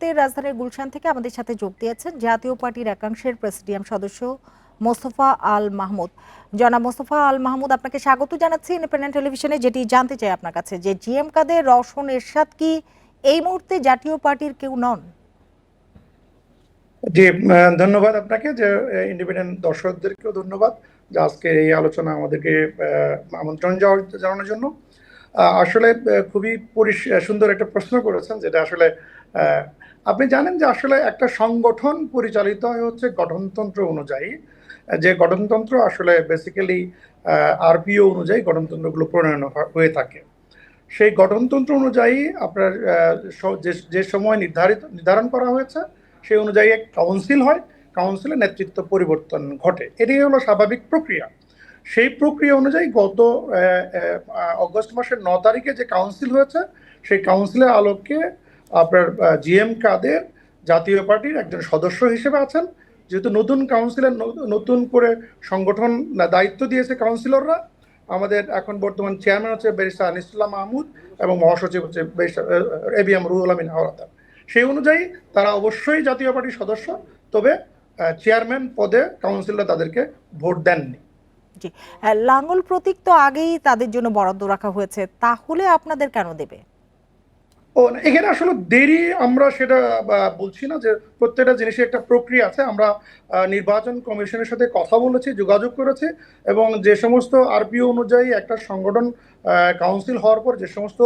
রাজধানীর গুলশান থেকে আমাদের সাথে যোগ দিয়েছেন জাতীয় পার্টির একাংশের প্রেসিডিয়াম সদস্য মোস্তফা আল মাহমুদ। জনাব মোস্তফা আল মাহমুদ, আপনাকে স্বাগত জানাচ্ছি ইন্ডিপেন্ডেন্ট টেলিভিশনে। যেটি জানতে চাই আপনার কাছে যে জিএম কাদের, রওশন এরশাদ কি এই মুহূর্তে জাতীয় পার্টির কেউ নন? জি, ধন্যবাদ আপনাকে, যে ইন্ডিপেন্ডেন্ট দর্শকদেরকেও ধন্যবাদ যে আজকে এই আলোচনা আমাদেরকে আমন্ত্রণ জানানোর জন্য। আসলে খুবই সুন্দর একটা প্রশ্ন করেছেন, যেটা আসলে আপনি জানেন যে আসলে একটা সংগঠন পরিচালিত হচ্ছে গঠনতন্ত্র অনুযায়ী। যে গঠনতন্ত্র আসলে বেসিক্যালি আরপিও অনুযায়ী গঠনতন্ত্রগুলো প্রণয়ন হয়ে থাকে। সেই গঠনতন্ত্র অনুযায়ী আপনার যে সময় নির্ধারণ করা হয়েছে সেই অনুযায়ী এক কাউন্সিল হয়, কাউন্সিলের নেতৃত্ব পরিবর্তন ঘটে, এটাই হলো স্বাভাবিক প্রক্রিয়া। সেই প্রক্রিয়া অনুযায়ী গত অগস্ট মাসের 9 তারিখে যে কাউন্সিল হয়েছে, সেই কাউন্সিলের আলোকে আপনার জিএম কাদের জাতীয় পার্টির একজন সদস্য হিসেবে আছেন। যেহেতু নতুন কাউন্সিলের নতুন করে সংগঠন দায়িত্ব দিয়েছে কাউন্সিলররা, আমাদের এখন বর্তমান চেয়ারম্যান হচ্ছে ব্যারিস্টার আনিসুল্লাহ মাহমুদ এবং মহাসচিব হচ্ছে ব্যারিস্টার এবিএম রুহুল আমিন হাওলাদার। সেই অনুযায়ী তারা অবশ্যই জাতীয় পার্টির সদস্য, তবে চেয়ারম্যান পদে কাউন্সিলর তাদেরকে ভোট দেননি। জি, লাঙ্গল প্রতীক তো আগেই তাদের জন্য বরাদ্দ রাখা হয়েছে, তাহলে আপনাদের কেন দেবে? এখানে আসলে দেরি আমরা সেটা বলছি না, যে প্রত্যেকটা জিনিসের একটা প্রক্রিয়া আছে। আমরা নির্বাচন কমিশনের সাথে কথা বলেছি, যোগাযোগ করেছি, এবং যে সমস্ত আরপিও অনুযায়ী একটা সংগঠন কাউন্সিল হওয়ার পর যে সমস্ত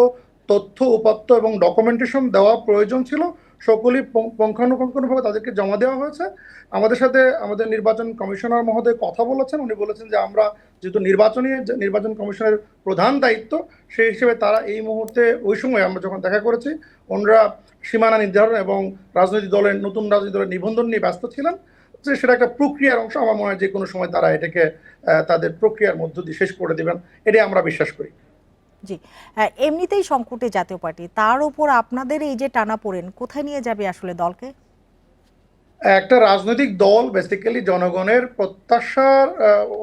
তথ্য উপাত্ত এবং ডকুমেন্টেশন দেওয়া প্রয়োজন ছিল সকলই পুঙ্খানুপুঙ্খভাবে তাদেরকে জমা দেওয়া হয়েছে। আমাদের সাথে আমাদের নির্বাচন কমিশনার মহোদয় কথা বলেছেন, উনি বলেছেন যে আমরা যেহেতু নির্বাচন কমিশনের প্রধান দায়িত্ব, সেই হিসেবে তারা এই মুহূর্তে, ওই সময় আমরা যখন দেখা করেছি, ওনারা সীমানা নির্ধারণ এবং নতুন রাজনৈতিক দলের নিবন্ধন নিয়ে ব্যস্ত ছিলেন। যে সেটা একটা প্রক্রিয়ার অংশ, আমার মনে হয় যে কোনো সময় তারা এটাকে তাদের প্রক্রিয়ার মধ্য দিয়ে শেষ করে দিবেন, এটাই আমরা বিশ্বাস করি। জি, এমনিতেই সংকটে জাতীয় পার্টি, তার উপর আপনাদের এই যে টানাপোড়েন কোথায় নিয়ে যাবে আসলে দলকে? একটা রাজনৈতিক দল বেসিক্যালি জনগণের প্রত্যাশার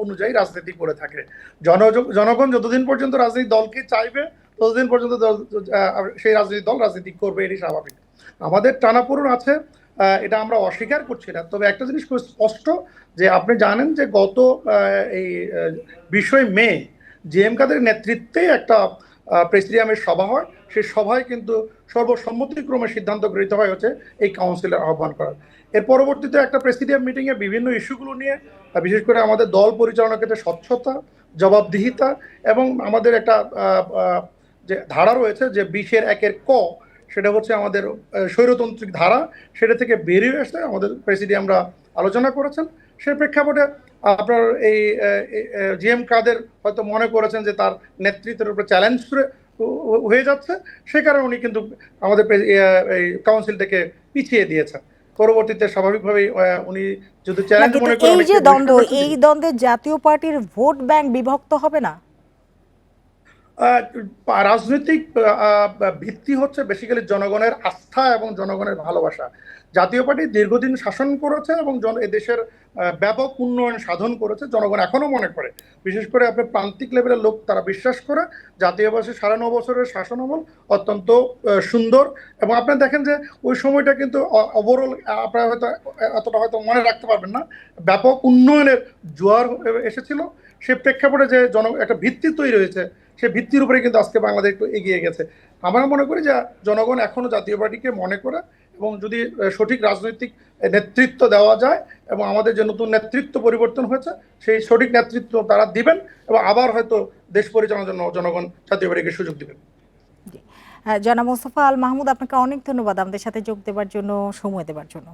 অনুযায়ী রাজনীতি করে থাকে। জনগণ যতদিন পর্যন্ত রাজনৈতিক দলকে চাইবে, ততদিন পর্যন্ত সেই রাজনৈতিক দল রাজনীতি করবে, এটি স্বাভাবিক। আমাদের টানাপোড়েন আছে, এটা আমরা অস্বীকার করছি না। তবে একটা জিনিস খুব স্পষ্ট, যে আপনি জানেন যে গত এই 20 মে জিএম কাদের নেতৃত্বে একটা প্রেসিডিয়ামের সভা হয়। সেই সভায় কিন্তু সর্বসম্মতিক্রমে সিদ্ধান্ত গৃহীত হয় হচ্ছে এই কাউন্সিলের আহ্বান করার। এর পরবর্তীতে একটা প্রেসিডিয়াম মিটিংয়ে বিভিন্ন ইস্যুগুলো নিয়ে, বিশেষ করে আমাদের দল পরিচালনার ক্ষেত্রে স্বচ্ছতা, জবাবদিহিতা, এবং আমাদের একটা যে ধারা রয়েছে যে 20-1 ক, সেটা হচ্ছে আমাদের স্বৈরতান্ত্রিক ধারা, সেটা থেকে বেরিয়ে আসতে আমাদের প্রেসিডিয়ামরা আলোচনা করেছেন। সেই প্রেক্ষাপটে আপনার এই জিএম কাদের হয়তো মনে করেছেন যে তার নেতৃত্বের উপরে চ্যালেঞ্জ হয়ে যাচ্ছে, সে কারণে উনি কিন্তু আমাদের এই কাউন্সিলটাকে পিছিয়ে দিয়েছেন। পরবর্তীতে স্বাভাবিকভাবেই উনি যদি চ্যালেঞ্জ মনে করেন, এই যে দ্বন্দ্ব, এই দ্বন্দ্বে জাতীয় পার্টির ভোট ব্যাংক বিভক্ত হবে না? রাজনৈতিক ভিত্তি হচ্ছে বেসিক্যালি জনগণের আস্থা এবং জনগণের ভালোবাসা। জাতীয় পার্টি দীর্ঘদিন শাসন করেছে এবং দেশের ব্যাপক উন্নয়ন সাধন করেছে। জনগণ এখনো মনে করে, বিশেষ করে আপনার প্রান্তিক লেভেলের লোক, তারা বিশ্বাস করে জাতীয় পার্টির 9.5 বছরের শাসনামল অত্যন্ত সুন্দর। এবং আপনারা দেখেন যে ওই সময়টা কিন্তু ওভারঅল আপনারা হয়তো এতটা হয়তো মনে রাখতে পারবেন না, ব্যাপক উন্নয়নের জোয়ার এসেছিল। সে প্রেক্ষাপটে যে একটা ভিত্তি তৈরি হয়েছে, সে ভিত্তির উপরে কিন্তু আজকে বাংলাদেশ একটু এগিয়ে গেছে। আমরা মনে করি যে জনগণ এখনো জাতীয় পার্টিকে মনে করে, এবং যদি সঠিক রাজনৈতিক নেতৃত্ব দেওয়া যায়, এবং আমাদের যে নতুন নেতৃত্ব পরিবর্তন হয়েছে, সেই সঠিক নেতৃত্ব তারা দিবেন, এবং আবার হয়তো দেশ পরিচালনার জন্য জনগণ জাতীয় পার্টিকে সুযোগ দিবেন। জনাব মোস্তফা আল মাহমুদ, আপনাকে অনেক ধন্যবাদ আমাদের সাথে যোগ দেওয়ার জন্য, সময় দেওয়ার জন্য।